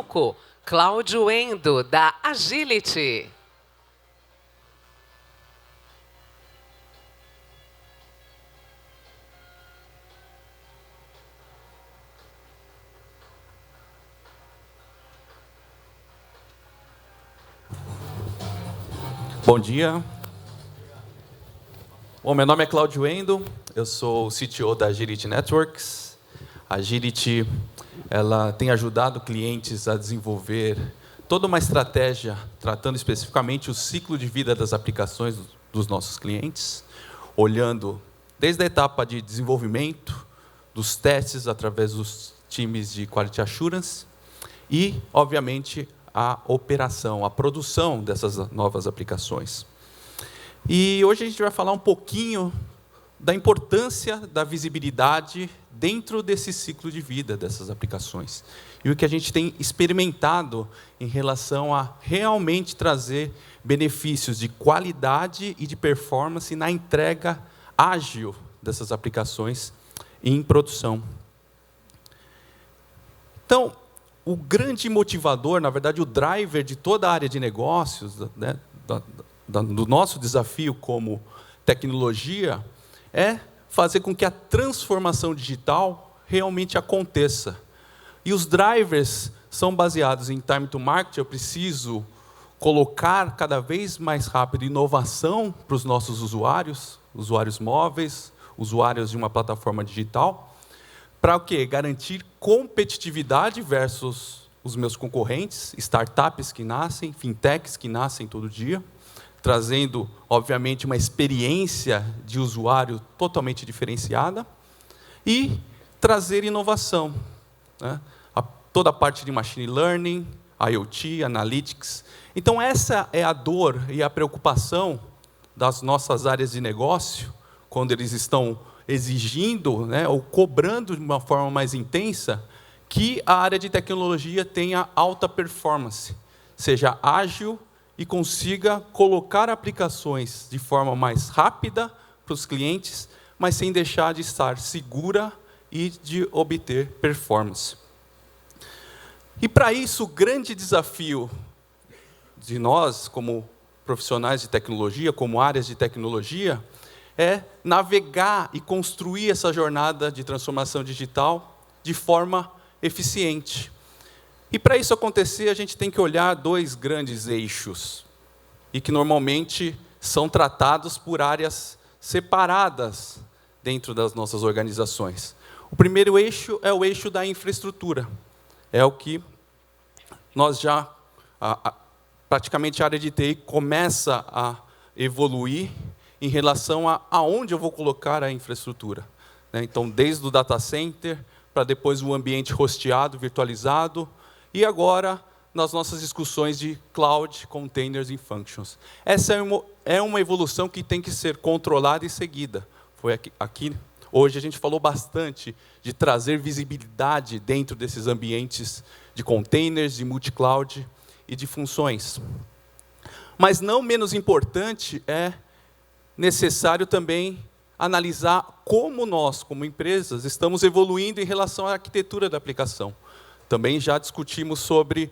palco, Cláudio Endo, da Agility. Bom dia. Bom, meu nome é Cláudio Endo, eu sou o CTO da Agility Networks. A Agility ela tem ajudado clientes a desenvolver toda uma estratégia tratando especificamente o ciclo de vida das aplicações dos nossos clientes, olhando desde a etapa de desenvolvimento, dos testes através dos times de Quality Assurance e, obviamente, a operação, a produção dessas novas aplicações. E hoje a gente vai falar um pouquinho da importância da visibilidade dentro desse ciclo de vida dessas aplicações. E o que a gente tem experimentado em relação a realmente trazer benefícios de qualidade e de performance na entrega ágil dessas aplicações em produção. Então, o grande motivador, na verdade, o driver de toda a área de negócios, né, do nosso desafio como tecnologia, é fazer com que a transformação digital realmente aconteça. E os drivers são baseados em time to market. Eu preciso colocar cada vez mais rápido inovação para os nossos usuários, usuários móveis, usuários de uma plataforma digital, para o quê? Garantir competitividade versus os meus concorrentes, startups que nascem, fintechs que nascem todo dia, trazendo, obviamente, uma experiência de usuário totalmente diferenciada e trazer inovação, né? Toda a parte de machine learning, IoT, analytics. Então, essa é a dor e a preocupação das nossas áreas de negócio, quando eles estão exigindo, né, ou cobrando de uma forma mais intensa, que a área de tecnologia tenha alta performance, seja ágil e consiga colocar aplicações de forma mais rápida para os clientes, mas sem deixar de estar segura e de obter performance. E para isso, o grande desafio de nós, como profissionais de tecnologia, como áreas de tecnologia, é navegar e construir essa jornada de transformação digital de forma eficiente. E para isso acontecer, a gente tem que olhar dois grandes eixos, e que normalmente são tratados por áreas separadas dentro das nossas organizações. O primeiro eixo é o eixo da infraestrutura. É o que nós já, praticamente a área de TI começa a evoluir em relação a aonde eu vou colocar a infraestrutura. Então, desde o data center, para depois o ambiente hosteado, virtualizado, e agora nas nossas discussões de cloud, containers e functions. Essa é uma evolução que tem que ser controlada e seguida. Foi aqui hoje a gente falou bastante de trazer visibilidade dentro desses ambientes de containers, de multi-cloud e de funções. Mas não menos importante é necessário também analisar como nós, como empresas, estamos evoluindo em relação à arquitetura da aplicação. Também já discutimos sobre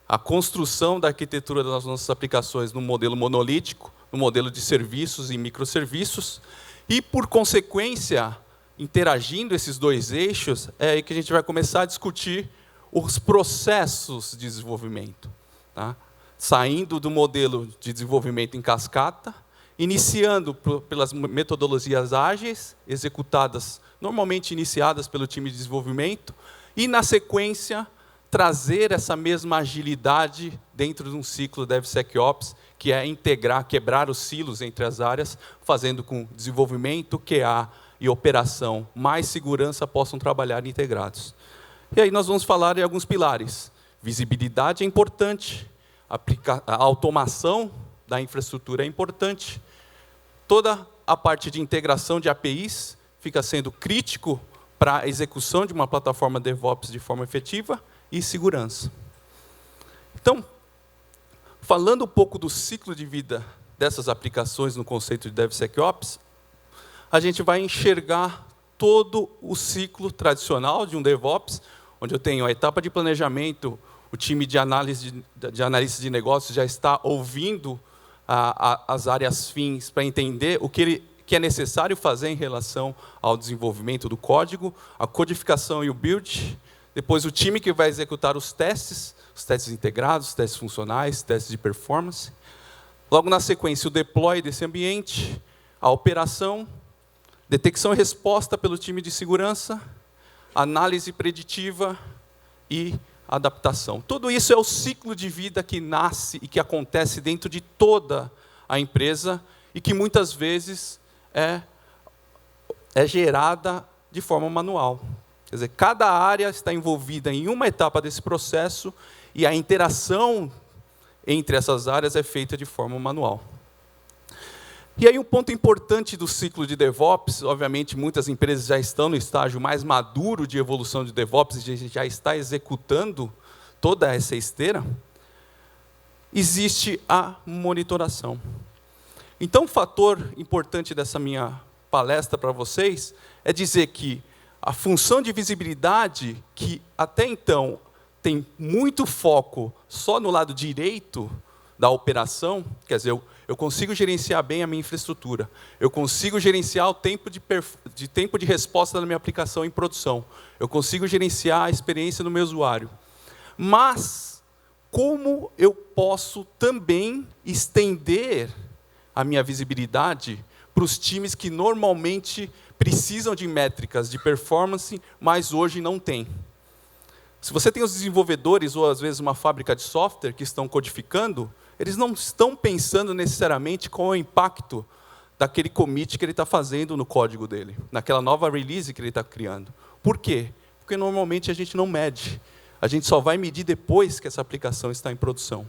a construção da arquitetura das nossas aplicações no modelo monolítico, no modelo de serviços e microserviços, e, por consequência, interagindo esses dois eixos, é aí que a gente vai começar a discutir os processos de desenvolvimento. Tá? Saindo do modelo de desenvolvimento em cascata, iniciando pelas metodologias ágeis, executadas, normalmente iniciadas pelo time de desenvolvimento, e, na sequência, trazer essa mesma agilidade dentro de um ciclo DevSecOps, que é integrar, quebrar os silos entre as áreas, fazendo com desenvolvimento, QA e operação, mais segurança, possam trabalhar integrados. E aí nós vamos falar de alguns pilares. Visibilidade é importante, a automação da infraestrutura é importante, toda a parte de integração de APIs fica sendo crítico para a execução de uma plataforma DevOps de forma efetiva e segurança. Então, falando um pouco do ciclo de vida dessas aplicações no conceito de DevSecOps, a gente vai enxergar todo o ciclo tradicional de um DevOps, onde eu tenho a etapa de planejamento, o time de analistas de negócios já está ouvindo as áreas fins para entender o que é necessário fazer em relação ao desenvolvimento do código, a codificação e o build. Depois, o time que vai executar os testes integrados, os testes funcionais, testes de performance. Logo na sequência, o deploy desse ambiente, a operação, detecção e resposta pelo time de segurança, análise preditiva e adaptação. Tudo isso é o ciclo de vida que nasce e que acontece dentro de toda a empresa e que muitas vezes é gerada de forma manual. Quer dizer, cada área está envolvida em uma etapa desse processo e a interação entre essas áreas é feita de forma manual. E aí um ponto importante do ciclo de DevOps, obviamente muitas empresas já estão no estágio mais maduro de evolução de DevOps, e já está executando toda essa esteira, existe a monitoração. Então, um fator importante dessa minha palestra para vocês é dizer que a função de visibilidade, que até então tem muito foco só no lado direito da operação, quer dizer, eu consigo gerenciar bem a minha infraestrutura, eu consigo gerenciar o tempo de resposta da minha aplicação em produção, eu consigo gerenciar a experiência do meu usuário. Mas, como eu posso também estender a minha visibilidade para os times que normalmente precisam de métricas de performance, mas hoje não têm? Se você tem os desenvolvedores, ou às vezes uma fábrica de software que estão codificando, eles não estão pensando necessariamente qual é o impacto daquele commit que ele está fazendo no código dele, naquela nova release que ele está criando. Por quê? Porque normalmente a gente não mede. A gente só vai medir depois que essa aplicação está em produção.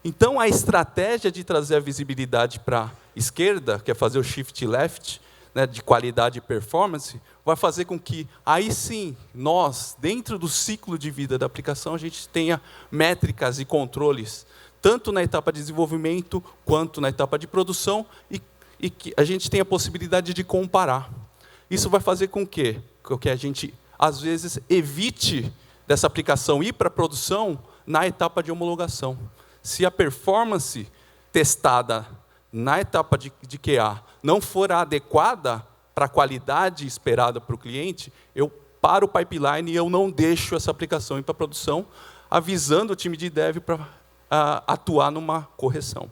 Então, a estratégia de trazer a visibilidade para a esquerda, que é fazer o shift left, né, de qualidade e performance, vai fazer com que, aí sim, nós, dentro do ciclo de vida da aplicação, a gente tenha métricas e controles, tanto na etapa de desenvolvimento, quanto na etapa de produção, e que a gente tenha a possibilidade de comparar. Isso vai fazer com que a gente, às vezes, evite dessa aplicação ir para a produção na etapa de homologação. Se a performance testada na etapa de QA não for adequada para a qualidade esperada para o cliente, eu paro o pipeline e eu não deixo essa aplicação ir para a produção, avisando o time de dev para atuar numa correção.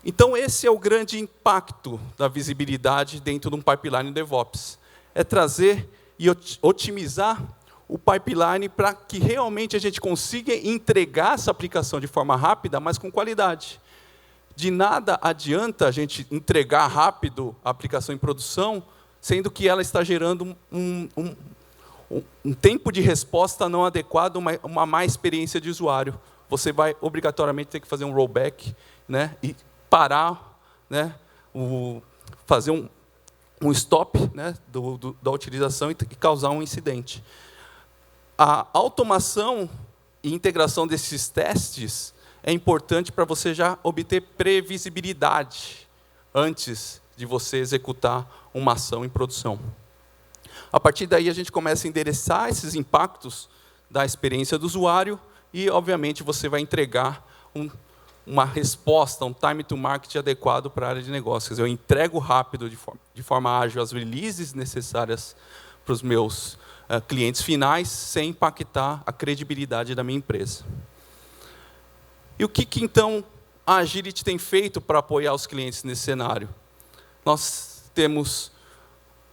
Então, esse é o grande impacto da visibilidade dentro de um pipeline DevOps. É trazer e otimizar o pipeline para que realmente a gente consiga entregar essa aplicação de forma rápida, mas com qualidade. De nada adianta a gente entregar rápido a aplicação em produção, sendo que ela está gerando um tempo de resposta não adequado, uma má experiência de usuário. Você vai obrigatoriamente ter que fazer um rollback, né, e parar, né, fazer um stop, né, da utilização e causar um incidente. A automação e integração desses testes é importante para você já obter previsibilidade antes de você executar uma ação em produção. A partir daí, a gente começa a endereçar esses impactos da experiência do usuário e, obviamente, você vai entregar uma resposta, um time to market adequado para a área de negócios. Eu entrego rápido, de forma ágil, as releases necessárias para os meus clientes finais, sem impactar a credibilidade da minha empresa. E o que então, a Agility tem feito para apoiar os clientes nesse cenário? Nós temos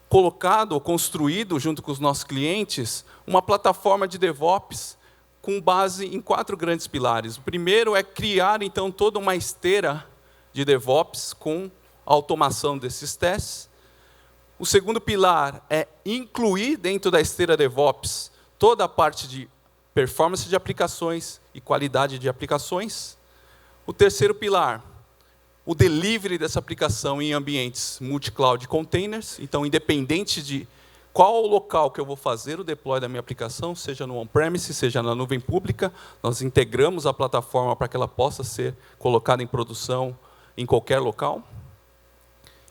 colocado ou construído, junto com os nossos clientes, uma plataforma de DevOps com base em 4 grandes pilares. O primeiro é criar, então, toda uma esteira de DevOps com a automação desses testes. O segundo pilar é incluir dentro da esteira DevOps toda a parte de performance de aplicações e qualidade de aplicações. O terceiro pilar, o delivery dessa aplicação em ambientes multi-cloud containers. Então, independente de qual o local que eu vou fazer o deploy da minha aplicação, seja no on-premise, seja na nuvem pública, nós integramos a plataforma para que ela possa ser colocada em produção em qualquer local.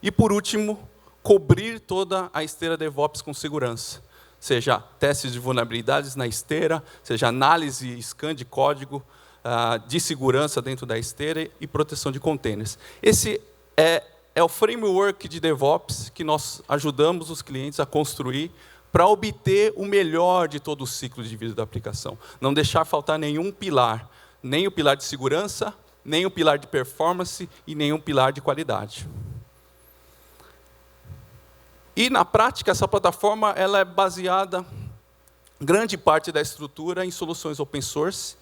E, por último, cobrir toda a esteira DevOps com segurança. seja testes de vulnerabilidades na esteira, seja análise e scan de código de segurança dentro da esteira e proteção de containers. Esse é o framework de DevOps que nós ajudamos os clientes a construir para obter o melhor de todo o ciclo de vida da aplicação. Não deixar faltar nenhum pilar, nem o pilar de segurança, nem o pilar de performance e nenhum pilar de qualidade. E, na prática, essa plataforma ela é baseada, grande parte da estrutura, em soluções open source.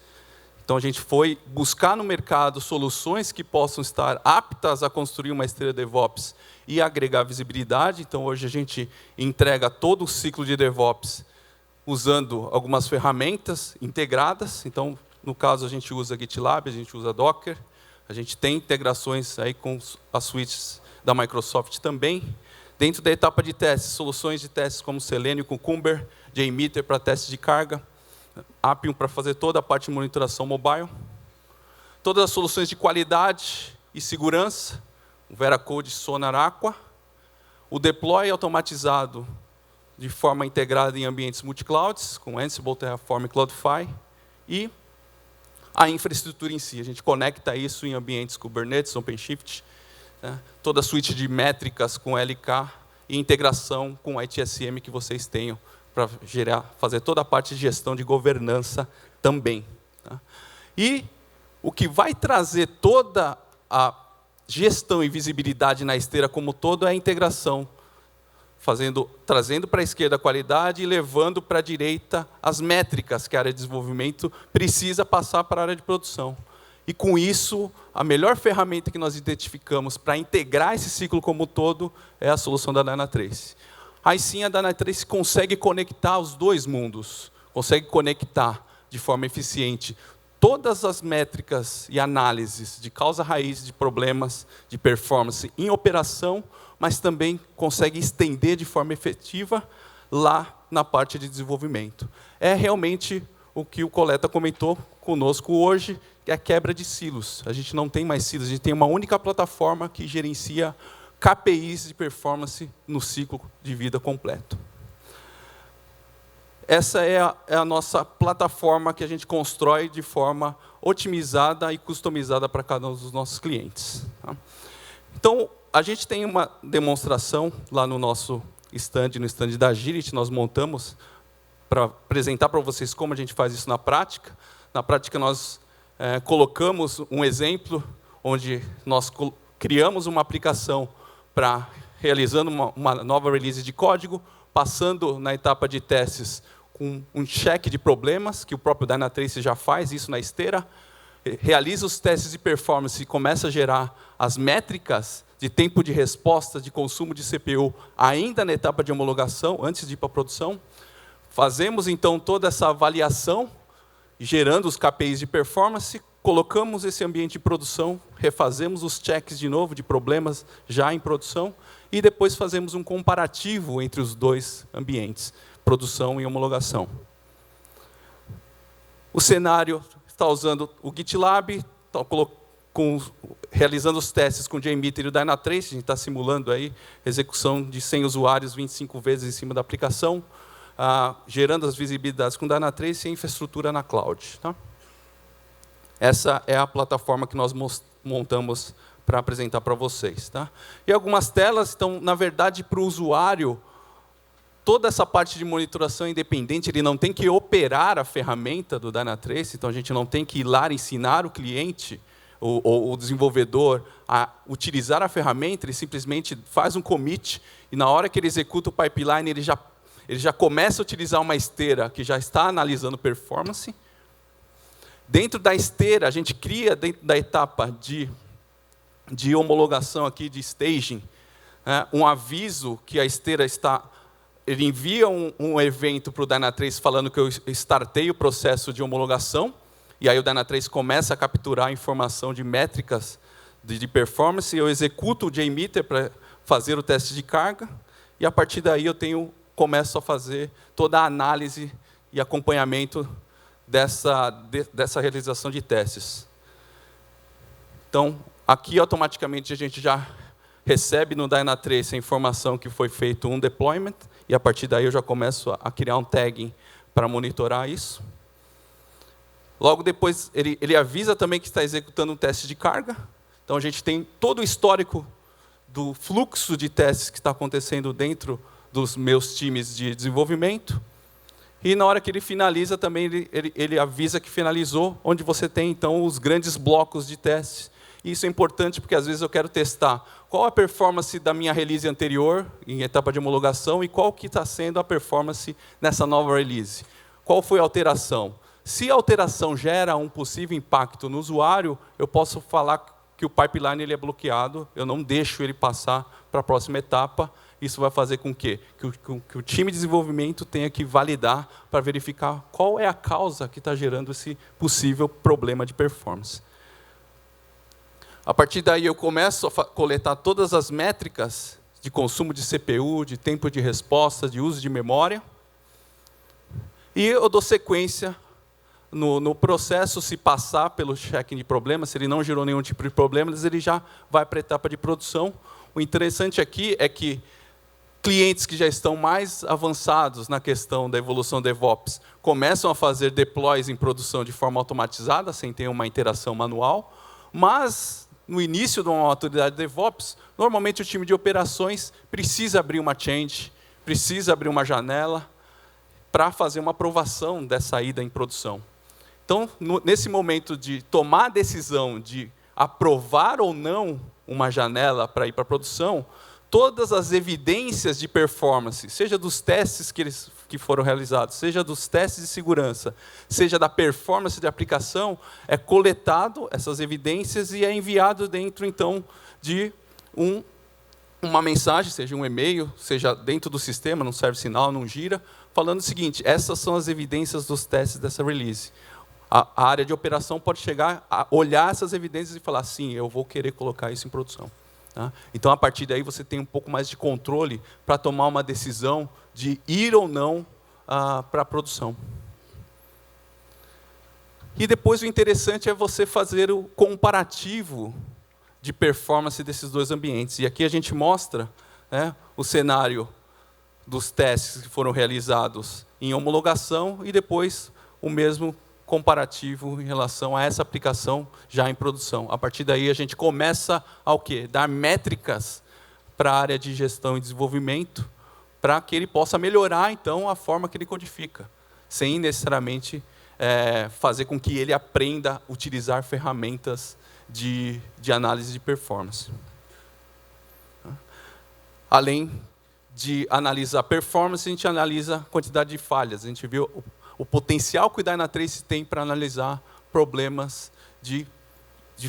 Então, a gente foi buscar no mercado soluções que possam estar aptas a construir uma esteira DevOps e agregar visibilidade. Então, hoje a gente entrega todo o ciclo de DevOps usando algumas ferramentas integradas. Então, no caso, a gente usa GitLab, a gente usa Docker, a gente tem integrações aí com as suítes da Microsoft também. Dentro da etapa de testes, soluções de testes como Selenium, Cucumber, JMeter para testes de carga, Appium para fazer toda a parte de monitoração mobile. Todas as soluções de qualidade e segurança, o Veracode, Sonar, Aqua. O deploy automatizado de forma integrada em ambientes multiclouds, com Ansible, Terraform e Cloudify. E a infraestrutura em si, a gente conecta isso em ambientes Kubernetes, OpenShift, toda a suíte de métricas com LK e integração com a ITSM que vocês tenham para fazer toda a parte de gestão de governança também. E o que vai trazer toda a gestão e visibilidade na esteira como todo é a integração, trazendo para a esquerda a qualidade e levando para a direita as métricas que a área de desenvolvimento precisa passar para a área de produção. E, com isso, a melhor ferramenta que nós identificamos para integrar esse ciclo como todo é a solução da Dynatrace. Aí sim, a Dynatrace consegue conectar os dois mundos, consegue conectar de forma eficiente todas as métricas e análises de causa raiz de problemas de performance em operação, mas também consegue estender de forma efetiva lá na parte de desenvolvimento. É realmente o que o Coleta comentou conosco hoje, que é a quebra de silos. A gente não tem mais silos, a gente tem uma única plataforma que gerencia KPIs de performance no ciclo de vida completo. Essa é a nossa plataforma que a gente constrói de forma otimizada e customizada para cada um dos nossos clientes. Então, a gente tem uma demonstração lá no nosso stand, no stand da Agility, nós montamos para apresentar para vocês como a gente faz isso na prática. Na prática, nós colocamos um exemplo onde nós criamos uma aplicação para realizando uma nova release de código, passando na etapa de testes com um check de problemas, que o próprio Dynatrace já faz isso na esteira, realiza os testes de performance e começa a gerar as métricas de tempo de resposta, de consumo de CPU, ainda na etapa de homologação, antes de ir para a produção. Fazemos, então, toda essa avaliação, gerando os KPIs de performance, colocamos esse ambiente de produção, refazemos os checks de novo de problemas já em produção, e depois fazemos um comparativo entre os dois ambientes, produção e homologação. O cenário está usando o GitLab, realizando os testes com o JMeter e o Dynatrace, a gente está simulando aí execução de 100 usuários 25 vezes em cima da aplicação, gerando as visibilidades com o Dynatrace e a infraestrutura na cloud. Tá? Essa é a plataforma que nós montamos para apresentar para vocês. Tá? E algumas telas estão, na verdade, para o usuário, toda essa parte de monitoração independente, ele não tem que operar a ferramenta do Dynatrace, então a gente não tem que ir lá ensinar o cliente, o desenvolvedor, a utilizar a ferramenta, ele simplesmente faz um commit, e na hora que ele executa o pipeline, ele já começa a utilizar uma esteira que já está analisando performance. Dentro da esteira, a gente cria, dentro da etapa de homologação aqui, de staging, um aviso que a esteira está... Ele envia um evento para o Dynatrace falando que eu startei o processo de homologação, e aí o Dynatrace começa a capturar a informação de métricas de performance, eu executo o JMeter para fazer o teste de carga, e a partir daí eu começo a fazer toda a análise e acompanhamento dessa realização de testes. Então, aqui automaticamente a gente já recebe no Dynatrace a informação que foi feito um deployment, e a partir daí eu já começo a criar um tagging para monitorar isso. Logo depois, ele avisa também que está executando um teste de carga. Então, a gente tem todo o histórico do fluxo de testes que está acontecendo dentro dos meus times de desenvolvimento. E na hora que ele finaliza, também ele avisa que finalizou, onde você tem, então, os grandes blocos de testes. E isso é importante, porque às vezes eu quero testar qual a performance da minha release anterior, em etapa de homologação, e qual que está sendo a performance nessa nova release. Qual foi a alteração? Se a alteração gera um possível impacto no usuário, eu posso falar que o pipeline ele é bloqueado, eu não deixo ele passar para a próxima etapa. Isso vai fazer com que o time de desenvolvimento tenha que validar para verificar qual é a causa que está gerando esse possível problema de performance. A partir daí, eu começo a coletar todas as métricas de consumo de CPU, de tempo de resposta, de uso de memória, e eu dou sequência no processo. Se passar pelo checking de problemas, se ele não gerou nenhum tipo de problema, ele já vai para a etapa de produção. O interessante aqui é que clientes que já estão mais avançados na questão da evolução DevOps começam a fazer deploys em produção de forma automatizada, sem ter uma interação manual, mas no início de uma maturidade DevOps, normalmente o time de operações precisa abrir uma change, precisa abrir uma janela para fazer uma aprovação dessa ida em produção. Então, nesse momento de tomar a decisão de aprovar ou não uma janela para ir para a produção, todas as evidências de performance, seja dos testes que foram realizados, seja dos testes de segurança, seja da performance de aplicação, é coletado essas evidências e é enviado dentro, então, de uma mensagem, seja um e-mail, seja dentro do sistema, num ServiceNow, num Jira, falando o seguinte: essas são as evidências dos testes dessa release. A área de operação pode chegar a olhar essas evidências e falar, sim, eu vou querer colocar isso em produção. Tá? Então, a partir daí, você tem um pouco mais de controle para tomar uma decisão de ir ou não para a produção. E depois, o interessante é você fazer o comparativo de performance desses dois ambientes. E aqui a gente mostra, né, o cenário dos testes que foram realizados em homologação e depois o mesmo comparativo em relação a essa aplicação já em produção. A partir daí, a gente começa a o quê? Dar métricas para a área de gestão e desenvolvimento, para que ele possa melhorar, então, a forma que ele codifica, sem necessariamente fazer com que ele aprenda a utilizar ferramentas de análise de performance. Além de analisar performance, a gente analisa a quantidade de falhas. A gente viu o potencial que o Dynatrace tem para analisar problemas de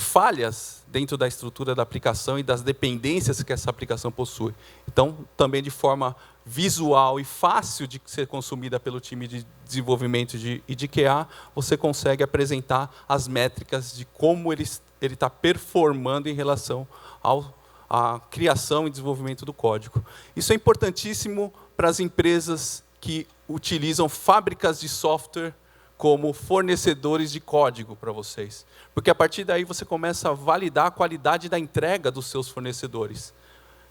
falhas dentro da estrutura da aplicação e das dependências que essa aplicação possui. Então, também de forma visual e fácil de ser consumida pelo time de desenvolvimento e de QA, você consegue apresentar as métricas de como ele está performando em relação à criação e desenvolvimento do código. Isso é importantíssimo para as empresas que utilizam fábricas de software como fornecedores de código para vocês. Porque a partir daí você começa a validar a qualidade da entrega dos seus fornecedores.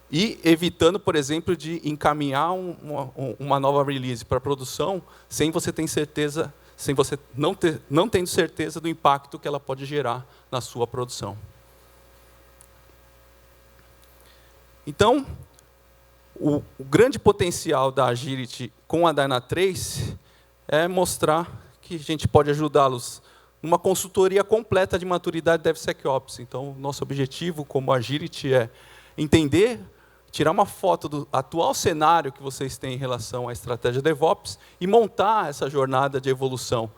E evitando, por exemplo, de encaminhar uma nova release para produção sem você ter certeza, sem você não tendo certeza do impacto que ela pode gerar na sua produção. Então, o grande potencial da Agility com a Dynatrace é mostrar que a gente pode ajudá-los numa consultoria completa de maturidade DevSecOps. Então, nosso objetivo como Agility é entender, tirar uma foto do atual cenário que vocês têm em relação à estratégia DevOps e montar essa jornada de evolução,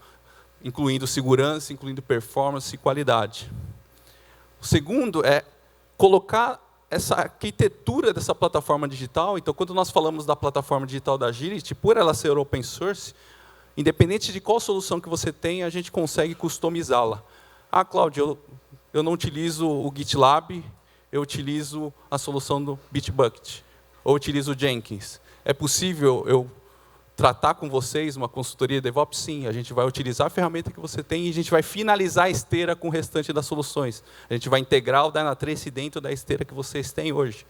incluindo segurança, incluindo performance e qualidade. O segundo é colocar essa arquitetura dessa plataforma digital. Então, quando nós falamos da plataforma digital da Agility, por ela ser open source, independente de qual solução que você tem, a gente consegue customizá-la. Ah, Cláudio, eu não utilizo o GitLab, eu utilizo a solução do Bitbucket, ou utilizo o Jenkins. É possível eu tratar com vocês uma consultoria de DevOps? Sim, a gente vai utilizar a ferramenta que você tem e a gente vai finalizar a esteira com o restante das soluções. A gente vai integrar o Dynatrace dentro da esteira que vocês têm hoje.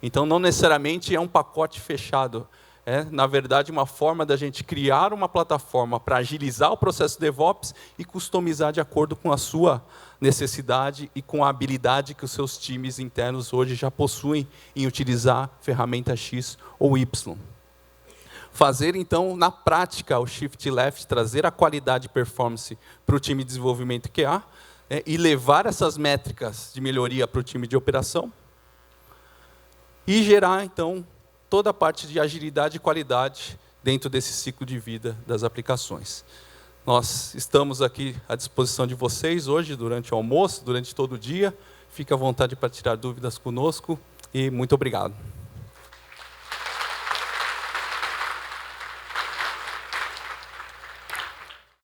Então, não necessariamente é um pacote fechado. É, na verdade, uma forma da gente criar uma plataforma para agilizar o processo DevOps e customizar de acordo com a sua necessidade e com a habilidade que os seus times internos hoje já possuem em utilizar ferramenta X ou Y. Fazer, então, na prática, o Shift Left, trazer a qualidade e performance para o time de desenvolvimento QA, e levar essas métricas de melhoria para o time de operação, e gerar, então, toda a parte de agilidade e qualidade dentro desse ciclo de vida das aplicações. Nós estamos aqui à disposição de vocês hoje, durante o almoço, durante todo o dia. Fique à vontade para tirar dúvidas conosco e muito obrigado.